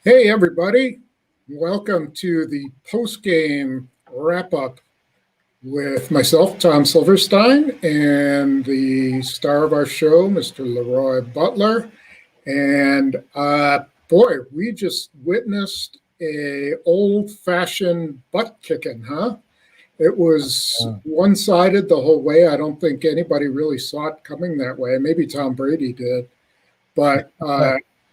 Hey, everybody. Welcome to the post-game wrap-up with myself, Tom Silverstein, and the star of our show, Mr. LeRoy Butler. And boy, we just witnessed a old-fashioned butt kicking, huh? It was one-sided the whole way. I don't think anybody really saw it coming that way. Maybe Tom Brady did. But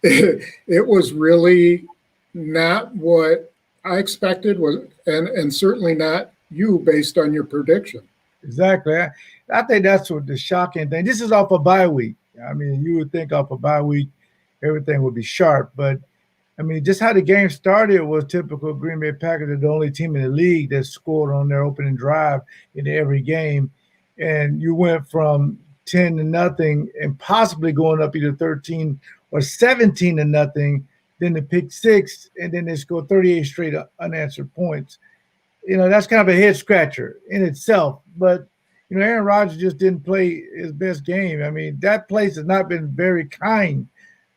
it was really not what I expected, and certainly not you based on your prediction. Exactly. I think that's what the shocking thing. This is off a bye week. I mean, you would think off a bye week, everything would be sharp. But, I mean, just how the game started was typical Green Bay Packers. Are the only team in the league that scored on their opening drive in every game. And you went from 10-0 and possibly going up either 13 or 17-0, then the pick six, and then they scored 38 straight unanswered points. That's kind of a head scratcher in itself. But, Aaron Rodgers just didn't play his best game. I mean, that place has not been very kind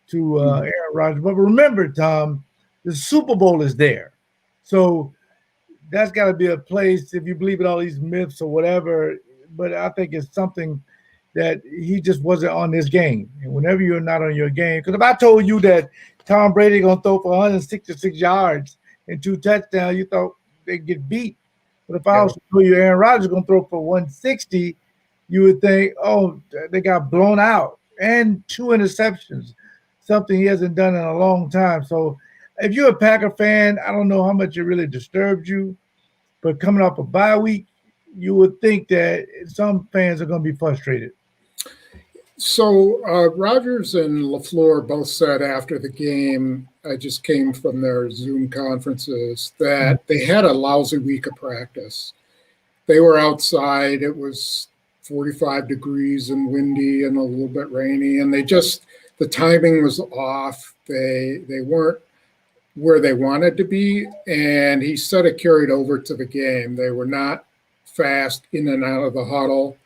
to Aaron Rodgers. But remember, Tom, the Super Bowl is there. So that's got to be a place, if you believe in all these myths or whatever. But I think it's something that he just wasn't on this game. And whenever you're not on your game, because if I told you that Tom Brady going to throw for 166 yards and 2 touchdowns, you thought they get beat. But if I also told you Aaron Rodgers is going to throw for 160, you would think, oh, they got blown out and 2 interceptions, something he hasn't done in a long time. So if you're a Packer fan, I don't know how much it really disturbed you, but coming off a bye week, you would think that some fans are going to be frustrated. So Rodgers and LaFleur both said after the game, I just came from their Zoom conferences, that they had a lousy week of practice. They were outside. It was 45 degrees and windy and a little bit rainy, and the timing was off. They weren't where they wanted to be, and he said it carried over to the game. They were not fast in and out of the huddle.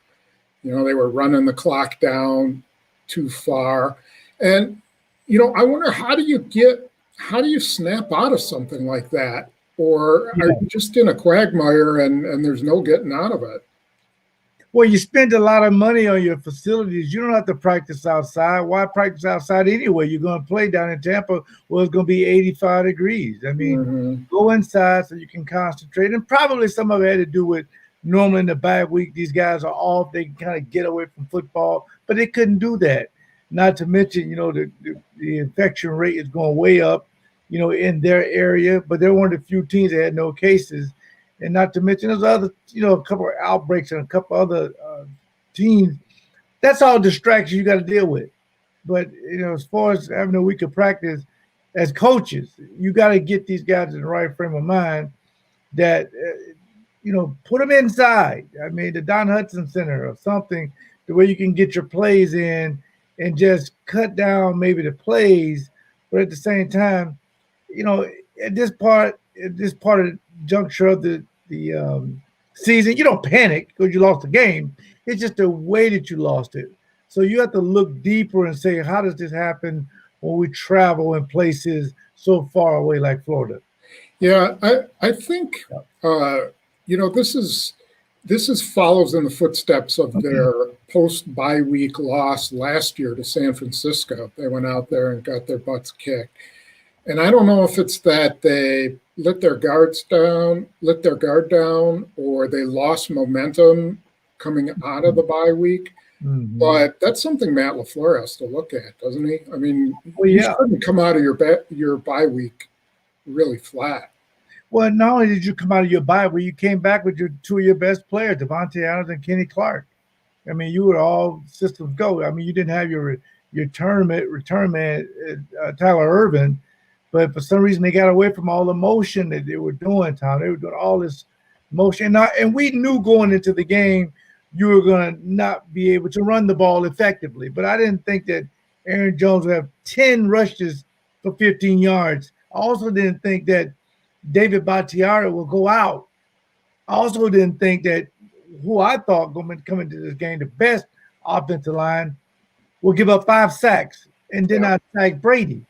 They were running the clock down too far. And, I wonder, how do you snap out of something like that? Or are you just in a quagmire and there's no getting out of it? Well, you spend a lot of money on your facilities. You don't have to practice outside. Why practice outside anyway? You're going to play down in Tampa where it's going to be 85 degrees. I mean, go inside so you can concentrate. And probably some of it had to do with normally in the bye week, these guys are off. They can kind of get away from football, but they couldn't do that. Not to mention, the infection rate is going way up, in their area. But they're one of the few teams that had no cases. And not to mention there's other, a couple of outbreaks and a couple other teams. That's all distractions you got to deal with. But, as far as having a week of practice, as coaches, you got to get these guys in the right frame of mind that put them inside. I mean, the Don Hudson Center or something, the way you can get your plays in and just cut down maybe the plays. But at the same time, at this part of the juncture of the season, you don't panic because you lost the game. It's just the way that you lost it. So you have to look deeper and say, how does this happen when we travel in places so far away like Florida? Yeah, I think this is follows in the footsteps of their post-bye week loss last year to San Francisco. They went out there and got their butts kicked. And I don't know if it's that they let their guard down, or they lost momentum coming out of the bye week. But that's something Matt LaFleur has to look at, doesn't he? I mean, you shouldn't come out of your bye week really flat. Well, not only did you come out of your bye, but you came back with two of your best players, Devontae Adams and Kenny Clark. I mean, you were all systems go. I mean, you didn't have your return man, Tyler Irvin, but for some reason they got away from all the motion that they were doing, Tom. They were doing all this motion. And we knew going into the game you were going to not be able to run the ball effectively. But I didn't think that Aaron Jones would have 10 rushes for 15 yards. I also didn't think that David Bakhtiari will go out. I also didn't think that who I thought coming into this game, the best offensive line, will give up 5 sacks and then I sack Brady.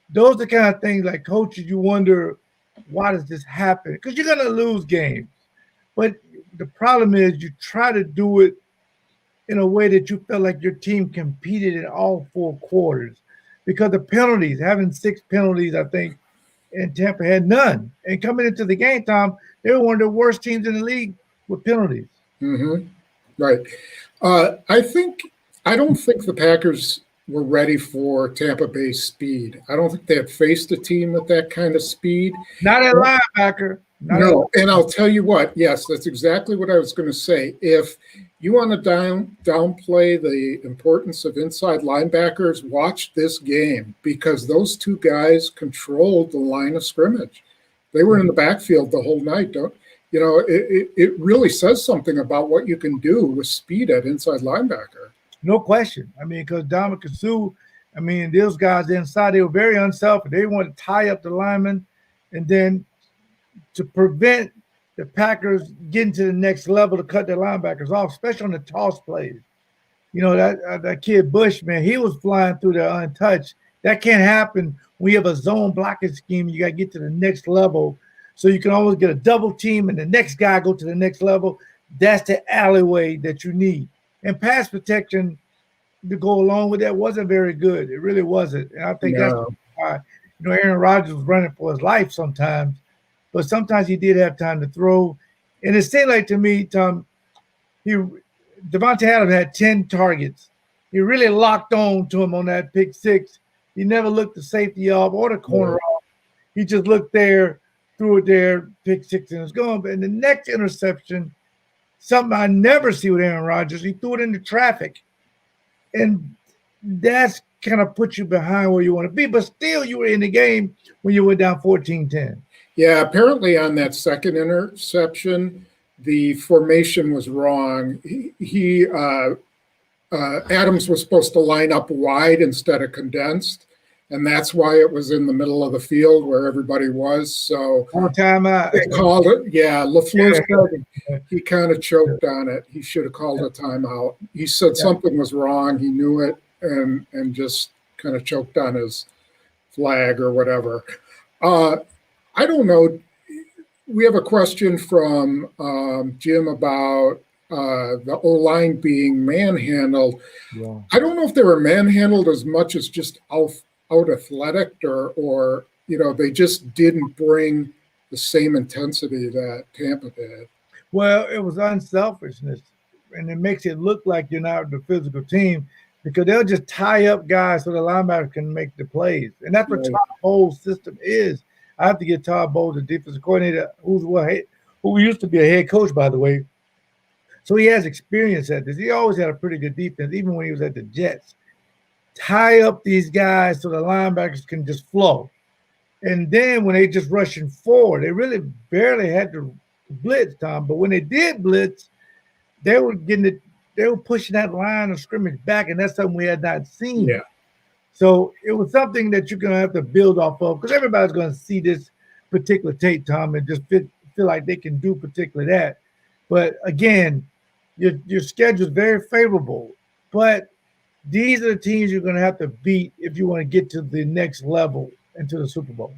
those are the kind of things like coaches, you wonder, why does this happen? Because you're going to lose games. But the problem is you try to do it in a way that you felt like your team competed in all 4 quarters because the penalties, having 6 penalties, I think, and Tampa had none. And coming into the game, Tom, they were one of the worst teams in the league with penalties. Mm-hmm. Right. I don't think the Packers were ready for Tampa Bay's speed. I don't think they had faced a team with that kind of speed. Not at linebacker. No, and I'll tell you what. Yes, that's exactly what I was going to say. If you want to downplay the importance of inside linebackers, watch this game because those two guys controlled the line of scrimmage. They were in the backfield the whole night. It really says something about what you can do with speed at inside linebacker. No question. I mean, because Dominic Sue, I mean, those guys inside, they were very unselfish. They wanted to tie up the linemen and then to prevent the Packers getting to the next level to cut their linebackers off, especially on the toss plays. You know, that kid Bush, man, he was flying through there untouched. That can't happen when you have a zone blocking scheme. You got to get to the next level so you can always get a double team and the next guy go to the next level. That's the alleyway that you need. And pass protection to go along with that wasn't very good. It really wasn't. And I think that's why, Aaron Rodgers was running for his life sometimes, but sometimes he did have time to throw. And it seemed like to me, Tom, Devontae Adams had 10 targets. He really locked on to him on that pick six. He never looked the safety off or the corner off. He just looked there, threw it there, pick six, and it's gone. But in the next interception, something I never see with Aaron Rodgers, he threw it into traffic. And that's kind of put you behind where you want to be. But still, you were in the game when you went down 14-10. Yeah, apparently on that second interception, the formation was wrong. Adams was supposed to line up wide instead of condensed, and that's why it was in the middle of the field where everybody was. So timeout. They called it. Yeah, LeFleur said he kind of choked on it. He should have called a timeout. He said something was wrong. He knew it and just kind of choked on his flag or whatever. I don't know. We have a question from Jim about the O-line being manhandled. Yeah. I don't know if they were manhandled as much as just out athletic or they just didn't bring the same intensity that Tampa did. Well, it was unselfishness, and it makes it look like you're not the physical team because they'll just tie up guys so the linebacker can make the plays. And that's what Todd Bowles' system is. I have to get Todd Bowles, the defensive coordinator, who used to be a head coach, by the way. So he has experience at this. He always had a pretty good defense, even when he was at the Jets. Tie up these guys so the linebackers can just flow. And then when they just rushing forward, they really barely had to blitz, Tom. But when they did blitz, they were pushing that line of scrimmage back, and that's something we had not seen. Yeah. So it was something that you're going to have to build off of because everybody's going to see this particular tape, Tom, and just feel like they can do particularly that. But again, your schedule is very favorable. But these are the teams you're going to have to beat if you want to get to the next level into the Super Bowl.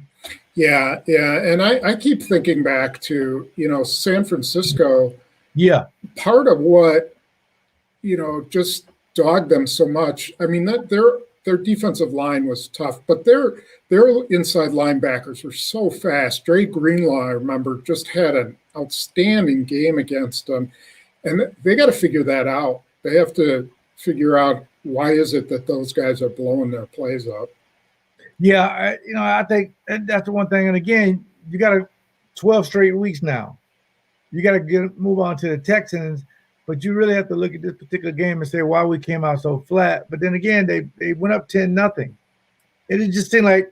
Yeah. And I keep thinking back to, San Francisco. Yeah. Part of what, just dogged them so much. I mean, their defensive line was tough, but their inside linebackers were so fast. Dre Greenlaw, I remember, just had an outstanding game against them. And they got to figure that out. They have to figure out why is it that those guys are blowing their plays up. Yeah, I think that's the one thing. And again, you got 12 straight weeks now. You got to move on to the Texans, but you really have to look at this particular game and say why we came out so flat. But then again, they went up 10-0. It just seemed like,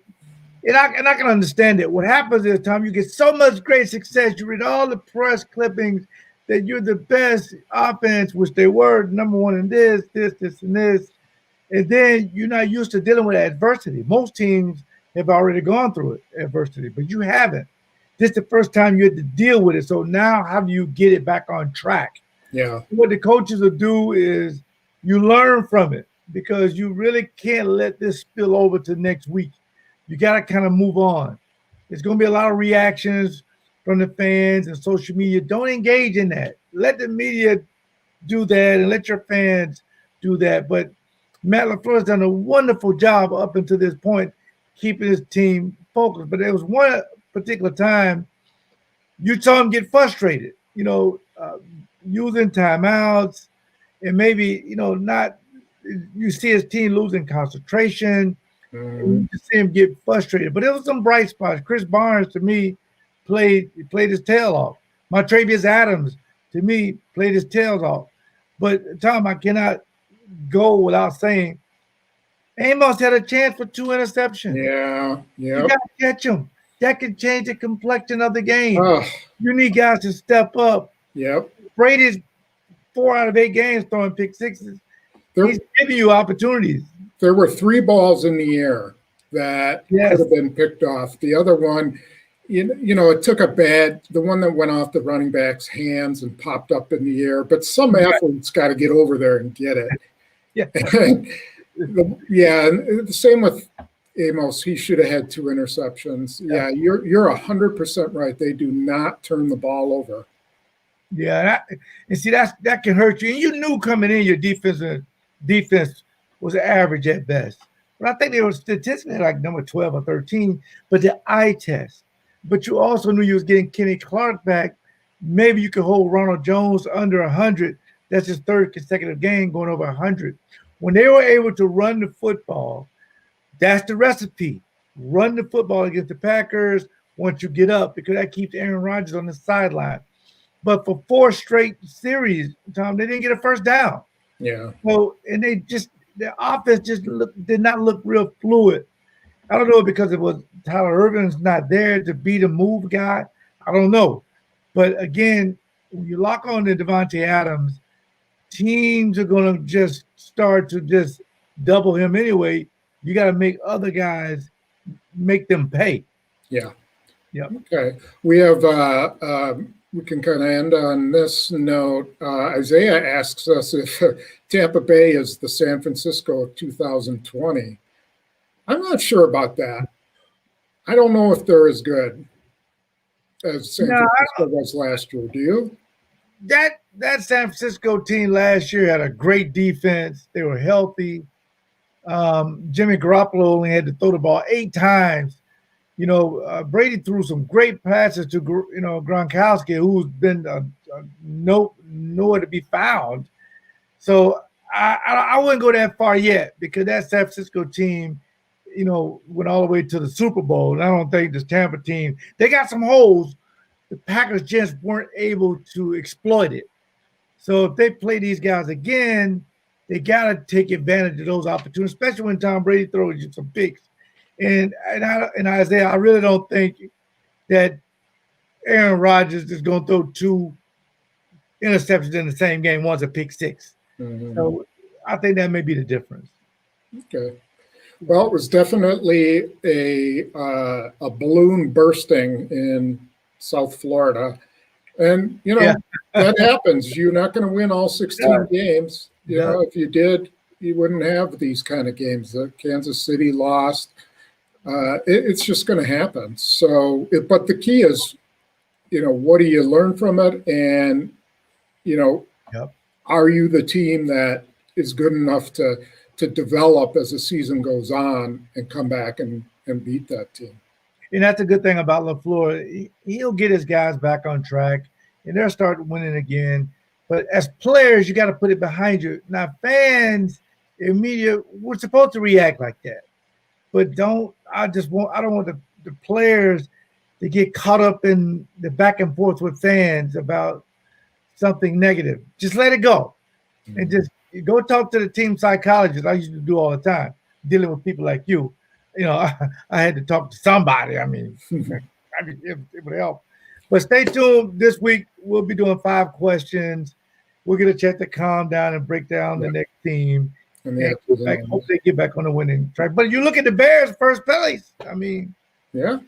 and I can understand it. What happens is, Tom, you get so much great success. You read all the press clippings that you're the best offense, which they were number one in this, and this. And then you're not used to dealing with adversity. Most teams have already gone through adversity, but you haven't. This is the first time you had to deal with it. So now how do you get it back on track? Yeah. What the coaches will do is you learn from it because you really can't let this spill over to next week. you got to kind of move on. There's going to be a lot of reactions from the fans and social media. Don't engage in that. Let the media do that and let your fans do that. But Matt LaFleur has done a wonderful job up until this point, keeping his team focused. But there was one particular time you saw him get frustrated, using timeouts and maybe, not you see his team losing concentration. And you see him get frustrated. But there was some bright spots. Chris Barnes, to me, played his tail off. Montravius Adams, to me, played his tails off. But, Tom, I cannot go without saying Amos had a chance for 2 interceptions. Yeah. You got to catch him. That can change the complexion of the game. Oh. You need guys to step up. Yep. Brady's 4 out of 8 games throwing pick sixes. He's giving you opportunities. There were 3 balls in the air that could have been picked off. The other one, it took the one that went off the running back's hands and popped up in the air. But some athlete's got to get over there and get it. And the same with Amos. He should have had 2 interceptions. Yeah, you're 100% right. They do not turn the ball over. Yeah, and see that can hurt you. And you knew coming in your defense was average at best. But I think they were statistically like number 12 or 13, but the eye test. But you also knew you was getting Kenny Clark back. Maybe you could hold Ronald Jones under 100. That's his 3rd consecutive game going over 100. When they were able to run the football, that's the recipe. Run the football against the Packers once you get up, because that keeps Aaron Rodgers on the sideline. But for 4 straight series, Tom, they didn't get a first down. Yeah. So, and their offense just did not look real fluid. I don't know, because it was Tyler Irvin's not there to be the move guy. I don't know. But again, when you lock on to Devontae Adams, teams are going to just start to just double him anyway. You got to make other guys make them pay. Yeah. Yeah. Okay. We have we can kind of end on this note. Isaiah asks us if Tampa Bay is the San Francisco of 2020. I'm not sure about that. I don't know if they're as good as San Francisco was last year. Do you? That San Francisco team last year had a great defense. They were healthy. Jimmy Garoppolo only had to throw the ball 8 times. Brady threw some great passes to, Gronkowski, who's been nowhere to be found. So I wouldn't go that far yet, because that San Francisco team, went all the way to the Super Bowl. And I don't think this Tampa team, they got some holes. The Packers just weren't able to exploit it. So if they play these guys again, they got to take advantage of those opportunities, especially when Tom Brady throws you some picks. And Isaiah, I really don't think that Aaron Rodgers is going to throw 2 interceptions in the same game, one's a pick 6. Mm-hmm. So I think that may be the difference. Okay. Well, it was definitely a balloon bursting in South Florida. And, that happens. You're not going to win all 16 games. If you did, you wouldn't have these kind of games. Kansas City lost. It's just going to happen. So, but the key is, what do you learn from it? And, are you the team that is good enough to develop as the season goes on and come back and beat that team? And that's a good thing about LaFleur. He'll get his guys back on track, and they'll start winning again. But as players, you got to put it behind you. Now, fans and media, we're supposed to react like that. But I don't want the players to get caught up in the back and forth with fans about something negative. Just let it go. Mm-hmm. And just go talk to the team psychologist. I used to do all the time, dealing with people like you. I had to talk to somebody. I mean, it would help. But stay tuned. This week, we'll be doing 5 questions. We're going to check to calm down and break down the next team. And hope they get back on the winning track. But you look at the Bears, first place. I mean, yeah,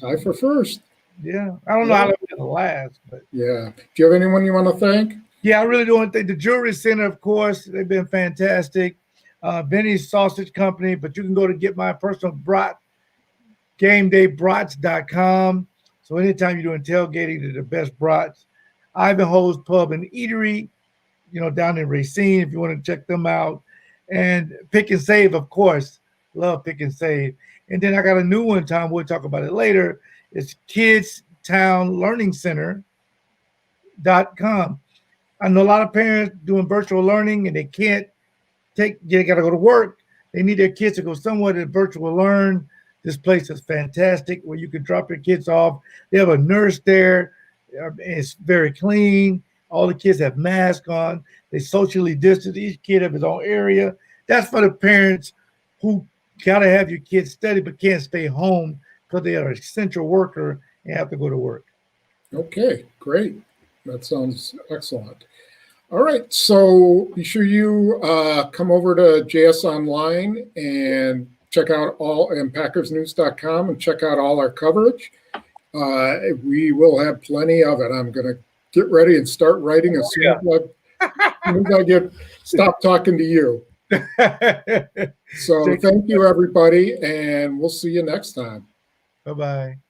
tie for first. Yeah, I don't know how they're going to last, but yeah. Do you have anyone you want to thank? Yeah, I really do want to thank the Jewelry Center, of course. They've been fantastic. Vinny's Sausage Company, but you can go to get my personal brat GameDayBrats.com. So anytime you're doing tailgating, they're the best brats. Ivanhoe's Pub and Eatery, down in Racine, if you want to check them out. And Pick and Save, of course. Love Pick and Save. And then I got a new one, Tom. We'll talk about it later. It's KidsTownLearningCenter.com. I know a lot of parents doing virtual learning and they can't they got to go to work. They need their kids to go somewhere to virtual learn. This place is fantastic where you can drop your kids off. They have a nurse there. It's very clean. All the kids have masks on. They socially distance. Each kid have his own area. That's for the parents who got to have your kids study but can't stay home because they are an essential worker and have to go to work. Okay, great. That sounds excellent. All right, so be sure you come over to JS Online and check out and PackersNews.com and check out all our coverage. We will have plenty of it. I'm going to get ready and start writing as soon as I stop talking to you. So thank you, everybody, and we'll see you next time. Bye-bye.